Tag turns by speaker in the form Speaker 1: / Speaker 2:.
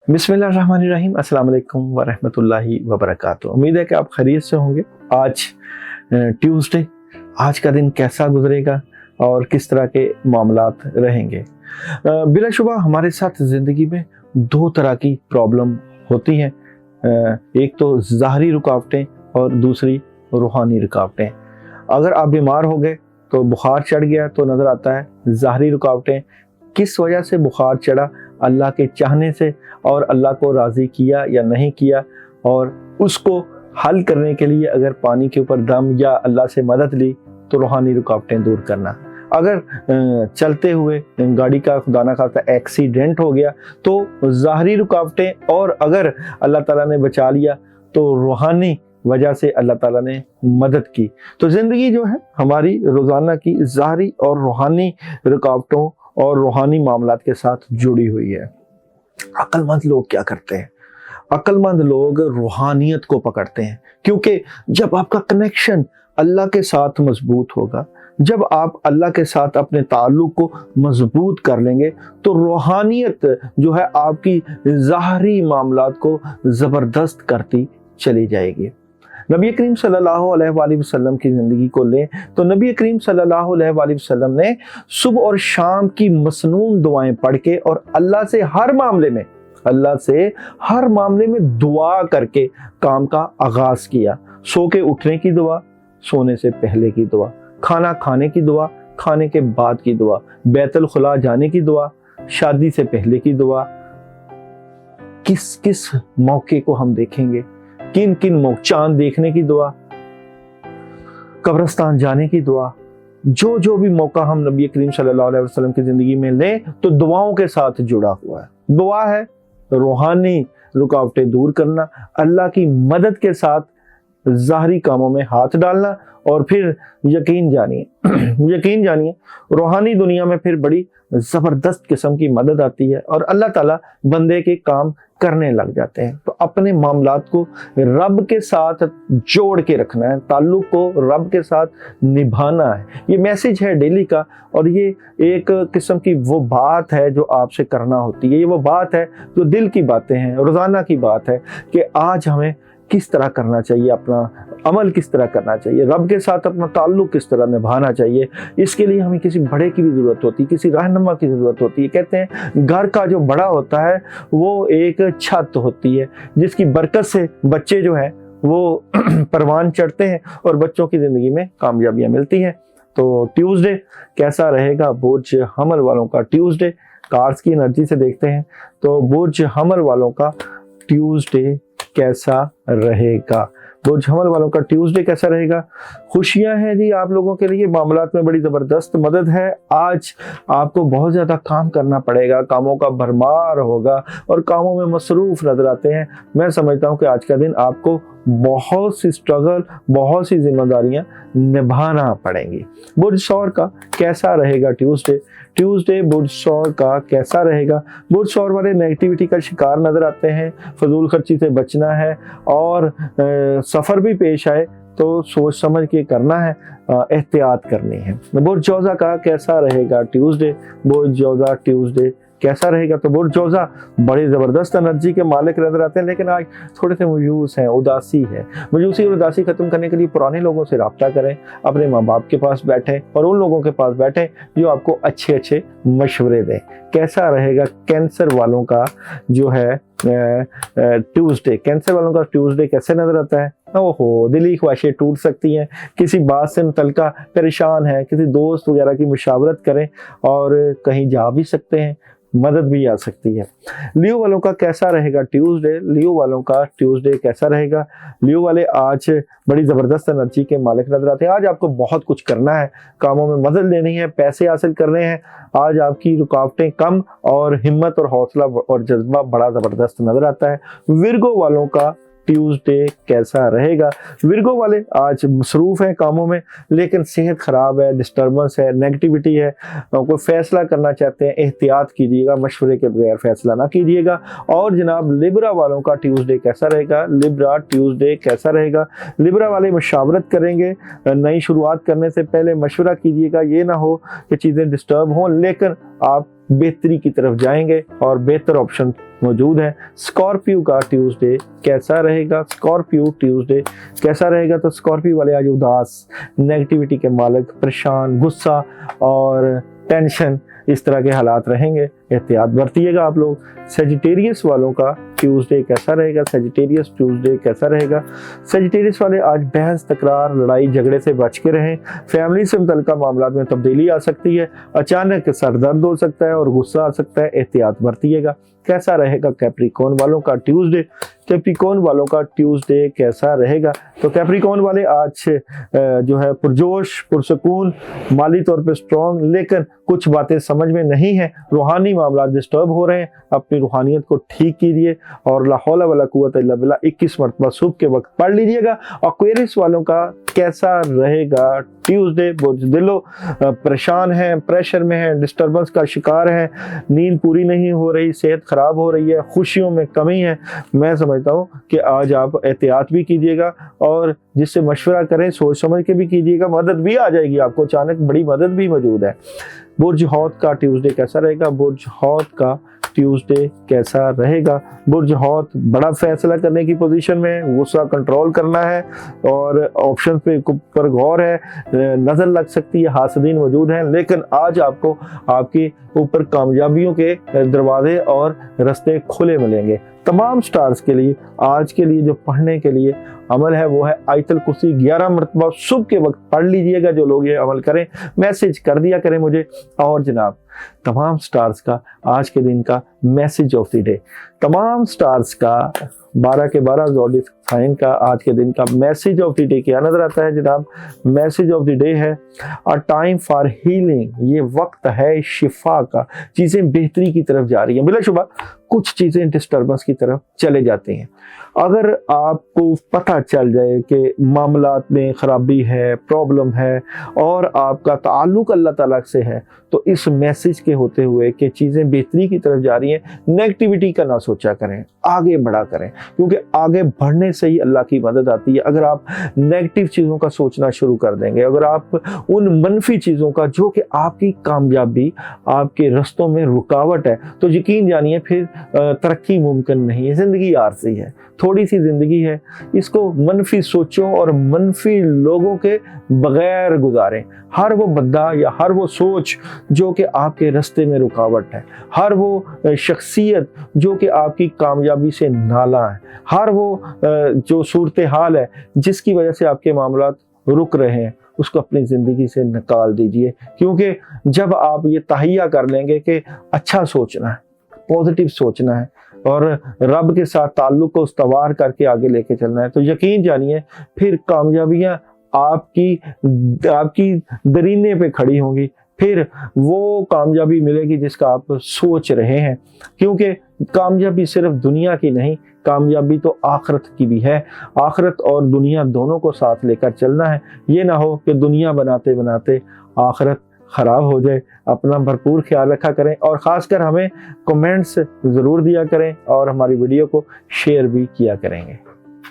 Speaker 1: बिस्मिल्लाहिर्रहमानिर्रहीम, अस्सलाम वालेकुम वरहमतुल्लाहि वबरकातुहू। उम्मीद है कि आप खैरियत से होंगे। आज ट्यूसडे, आज का दिन कैसा गुजरेगा और किस तरह के मामलात रहेंगे। बिलाशुबा हमारे साथ ज़िंदगी में दो तरह की प्रॉब्लम होती हैं, एक तो ज़ाहरी रुकावटें और दूसरी रूहानी रुकावटें। अगर आप बीमार हो गए तो बुखार चढ़ गया तो नज़र आता है ज़ाहरी रुकावटें। किस वजह से बुखार चढ़ा? अल्लाह के चाहने से, और अल्लाह को राज़ी किया या नहीं किया, और उसको हल करने के लिए अगर पानी के ऊपर दम या अल्लाह से मदद ली तो रूहानी रुकावटें दूर करना। अगर चलते हुए गाड़ी का खुदा ना खास्ता एक्सीडेंट हो गया तो ज़ाहरी रुकावटें, और अगर अल्लाह ताला ने बचा लिया तो रूहानी वजह से अल्लाह ताला ने मदद की। तो ज़िंदगी जो है हमारी रोज़ाना की ज़ाहरी और रूहानी रुकावटों और रूहानी मामलात के साथ जुड़ी हुई है। अक्लमंद लोग क्या करते हैं? अक्लमंद लोग रूहानियत को पकड़ते हैं, क्योंकि जब आपका कनेक्शन अल्लाह के साथ मजबूत होगा, जब आप अल्लाह के साथ अपने ताल्लुक को मजबूत कर लेंगे तो रूहानियत जो है आपकी ज़ाहरी मामलात को ज़बरदस्त करती चली जाएगी। नबी करीम सल्लल्लाहु अलैहि वसल्लम की ज़िंदगी को लें तो नबी करीम सल्लल्लाहु अलैहि वसल्लम ने सुबह और शाम की मसनून दुआएं पढ़ के और अल्लाह से हर मामले में दुआ करके काम का आगाज़ किया। सो के उठने की दुआ, सोने से पहले की दुआ, खाना खाने की दुआ, खाने के बाद की दुआ, बैतुल खुला जाने की दुआ, शादी से पहले की दुआ। किस किस मौके को हम देखेंगे, किन किन चांद देखने की दुआ, कब्रिस्तान जाने की दुआ, जो भी मौका हम नबी करीम सल्लल्लाहु अलैहि वसल्लम की ज़िंदगी में लें तो दुआओं के साथ जुड़ा हुआ है। दुआ है रूहानी रुकावटें दूर करना, अल्लाह की मदद के साथ ज़ाहरी कामों में हाथ डालना, और फिर यकीन जानिए रूहानी दुनिया में फिर बड़ी ज़बरदस्त किस्म की मदद आती है और अल्लाह ताला बंदे के काम करने लग जाते हैं। तो अपने मामलात को रब के साथ जोड़ के रखना है, ताल्लुक को रब के साथ निभाना है। ये मैसेज है डेली का, और ये एक किस्म की वो बात है जो आपसे करना होती है। ये वो बात है जो दिल की बातें हैं, रोज़ाना की बात है कि आज हमें किस तरह करना चाहिए, अपना अमल किस तरह करना चाहिए, रब के साथ अपना ताल्लुक किस तरह निभाना चाहिए। इसके लिए हमें किसी बड़े की भी ज़रूरत होती है, किसी रहनुमा की ज़रूरत होती है। कहते हैं घर का जो बड़ा होता है वो एक छत होती है जिसकी बरकत से बच्चे जो है वो परवान चढ़ते हैं और बच्चों की ज़िंदगी में कामयाबियाँ मिलती हैं। तो ट्यूसडे कैसा रहेगा? बुर्ज हमल वालों का ट्यूसडे कार्ड्स की एनर्जी से देखते हैं तो बुर्ज हमल वालों का ट्यूसडे कैसा रहेगा? बुर्ज हमल वालों का ट्यूसडे कैसा रहेगा? खुशियां हैं जी आप लोगों के लिए, मामलात में बड़ी ज़बरदस्त मदद है। आज आपको बहुत ज़्यादा काम करना पड़ेगा, कामों का भरमार होगा और कामों में मसरूफ़ नजर आते हैं। मैं समझता हूँ कि आज का दिन आपको बहुत सी स्ट्रगल, बहुत सी जिम्मेदारियां निभाना पड़ेंगी। बुर्ज सौर का कैसा रहेगा ट्यूसडे बुर्ज सौर का कैसा रहेगा? बुर्ज सौर वाले नेगेटिविटी का शिकार नजर आते हैं, फजूल खर्ची से बचना है, और सफ़र भी पेश आए तो सोच समझ के करना है, एहतियात करनी है। बुर्ज जौज़ा का कैसा रहेगा बुर्ज जौज़ा ट्यूसडे कैसा रहेगा? तो बुर्ज जौज़ा बड़ी ज़बरदस्त एनर्जी के मालिक नजर आते हैं, लेकिन आज थोड़े से मायूस हैं, उदासी है। मायूसी और उदासी ख़त्म करने के लिए पुराने लोगों से रब्ता करें, अपने माँ बाप के पास बैठें और उन लोगों के पास बैठें जो आपको अच्छे मशवरे दें। कैसा रहेगा कैंसर वालों का जो है ट्यूसडे? कैंसर वालों का ट्यूसडे कैसे नजर आता है? ओहो, दिली ख्वाहिशें टूट सकती हैं, किसी बात से मुतल्लिका परेशान है, किसी दोस्त वगैरह की मुशावरत करें और कहीं जा भी सकते हैं, मदद भी आ सकती है। लियो वालों का कैसा रहेगा लियो वालों का ट्यूसडे कैसा रहेगा? लियो वाले आज बड़ी ज़बरदस्त एनर्जी के मालिक नजर आते हैं। आज आपको बहुत कुछ करना है, कामों में मदद लेनी है, पैसे हासिल करने हैं। आज आपकी रुकावटें कम और हिम्मत और हौसला और जज्बा बड़ा ज़बरदस्त नजर आता है। विर्गो वालों का ट्यूसडे कैसा रहेगा? विर्गो वाले आज मसरूफ़ हैं कामों में, लेकिन सेहत ख़राब है, डिस्टर्बेंस है, नेगेटिविटी है। कोई फ़ैसला करना चाहते हैं, एहतियात कीजिएगा, मशवरे के बगैर फ़ैसला ना कीजिएगा। और जनाब लिब्रा वालों का ट्यूसडे कैसा रहेगा? लिब्रा ट्यूसडे कैसा रहेगा? लिब्रा वाले मशावरत करेंगे, नई शुरुआत करने से पहले मशवरा कीजिएगा। ये ना हो कि चीज़ें डिस्टर्ब हों, लेकिन आप बेहतरी की तरफ जाएंगे और बेहतर ऑप्शन मौजूद है। स्कॉर्पियो का ट्यूसडे कैसा रहेगा? स्कॉर्पियो ट्यूसडे कैसा रहेगा? तो स्कॉर्पियो वाले आज उदास, नेगेटिविटी के मालिक, परेशान, गुस्सा और टेंशन, इस तरह के हालात रहेंगे, एहतियात बरतिएगा आप लोग। सेजिटेरियस वालों का ट्यूसडे कैसा रहेगा? सेजिटेरियस ट्यूसडे कैसा रहेगा? सेजिटेरियस वाले आज बहस, तकरार, लड़ाई झगड़े से बच के रहें। फैमिली से मुतल्लिका मामला में तब्दीली आ सकती है, अचानक सर दर्द हो सकता है और गुस्सा आ सकता है, एहतियात बरतिएगा। कैसा रहेगा कैप्रिकॉर्न वालों का ट्यूसडे? कैप्रिकॉर्न वालों का ट्यूसडे कैसा रहेगा? तो कैप्रिकॉर्न वाले आज जो है पुरजोश, पुरसकून, माली तौर पे स्ट्रॉन्ग, लेकिन कुछ बातें समझ में नहीं है, रूहानी मामला डिस्टर्ब हो रहे हैं। अपनी रूहानियत को ठीक कीजिए और ला हौला वला कुव्वता इल्ला बिल्लाह 21 मरतबा सुबह के वक्त पढ़ लीजिएगा। एक्वेरियस वालों का कैसा रहेगा ट्यूसडे? बुज़दिलो परेशान हैं, प्रेशर में हैं, डिस्टर्बेंस का शिकार हैं, नींद पूरी नहीं हो रही, सेहत खराब हो रही है, खुशियों में कमी है। मैं समझता हूँ कि आज आप एहतियात भी कीजिएगा और जिससे मशवरा करें सोच समझ के भी कीजिएगा, मदद भी आ जाएगी आपको, अचानक बड़ी मदद भी मौजूद है। बुर्ज हौत का ट्यूसडे कैसा रहेगा? बुर्ज हौत का ट्यूसडे कैसा रहेगा? बुर्ज हौत बड़ा फैसला करने की पोजीशन में, गुस्सा कंट्रोल करना है और ऑप्शन पे पर गौर है, नजर लग सकती है, हासदीन मौजूद हैं, लेकिन आज आपको आपके ऊपर कामयाबियों के दरवाजे और रास्ते खुले मिलेंगे। तमाम स्टार्स के लिए आज के लिए जो पढ़ने के लिए अमल है वो है आयतुल कुर्सी 11 मरतबा सुबह के वक्त पढ़ लीजिएगा। जो लोग ये अमल करें मैसेज कर दिया करें मुझे। और जनाब तमाम स्टार्स का आज के दिन का मैसेज ऑफ द डे, तमाम स्टार्स का 12 के 12 ज़ोडिएक साइन का आज के दिन का मैसेज ऑफ द डे क्या नजर आता है जनाब? मैसेज ऑफ द डे है अ टाइम फॉर हीलिंग, ये वक्त है शिफा का। चीज़ें बेहतरी की तरफ जा रही हैं, बिलाशुबा कुछ चीज़ें डिस्टर्बेंस की तरफ चले जाती हैं। अगर आपको पता चल जाए कि मामलात में ख़राबी है, प्रॉब्लम है और आपका ताल्लुक़ अल्लाह ताला से है, तो इस मैसेज के होते हुए कि चीज़ें बेहतरी की तरफ जा रही हैं, नेगेटिविटी का ना सोचा करें, आगे बढ़ा करें, क्योंकि आगे बढ़ने से ही अल्लाह की मदद आती है। अगर आप नेगेटिव चीज़ों का सोचना शुरू कर देंगे, अगर आप उन मनफी चीज़ों का जो कि आपकी कामयाबी, आपके रस्तों में रुकावट है, तो यकीन जानिए फिर तरक्की मुमकिन नहीं है। ज़िंदगी आरज़ी है, थोड़ी सी ज़िंदगी है, इसको मनफी सोचों और मनफी लोगों के बगैर गुजारें। हर वो बद्दा या हर वो सोच जो कि आपके रास्ते में रुकावट है, हर वो शख्सियत जो कि आपकी कामयाबी से नाला है, हर वो जो सूरत हाल है जिसकी वजह से आपके मामलात रुक रहे हैं, उसको अपनी ज़िंदगी से निकाल दीजिए। क्योंकि जब आप ये तहैया कर लेंगे कि अच्छा सोचना है, पॉजिटिव सोचना है और रब के साथ ताल्लुक़ को उस्तवार करके आगे लेके चलना है, तो यकीन जानिए फिर कामयाबियां आपकी दरीने पे खड़ी होंगी, फिर वो कामयाबी मिलेगी जिसका आप सोच रहे हैं। क्योंकि कामयाबी सिर्फ दुनिया की नहीं, कामयाबी तो आखिरत की भी है। आखिरत और दुनिया दोनों को साथ लेकर चलना है। ये ना हो कि दुनिया बनाते बनाते आखिरत ख़राब हो जाए। अपना भरपूर ख्याल रखा करें और ख़ासकर हमें कमेंट्स ज़रूर दिया करें और हमारी वीडियो को शेयर भी किया करेंगे।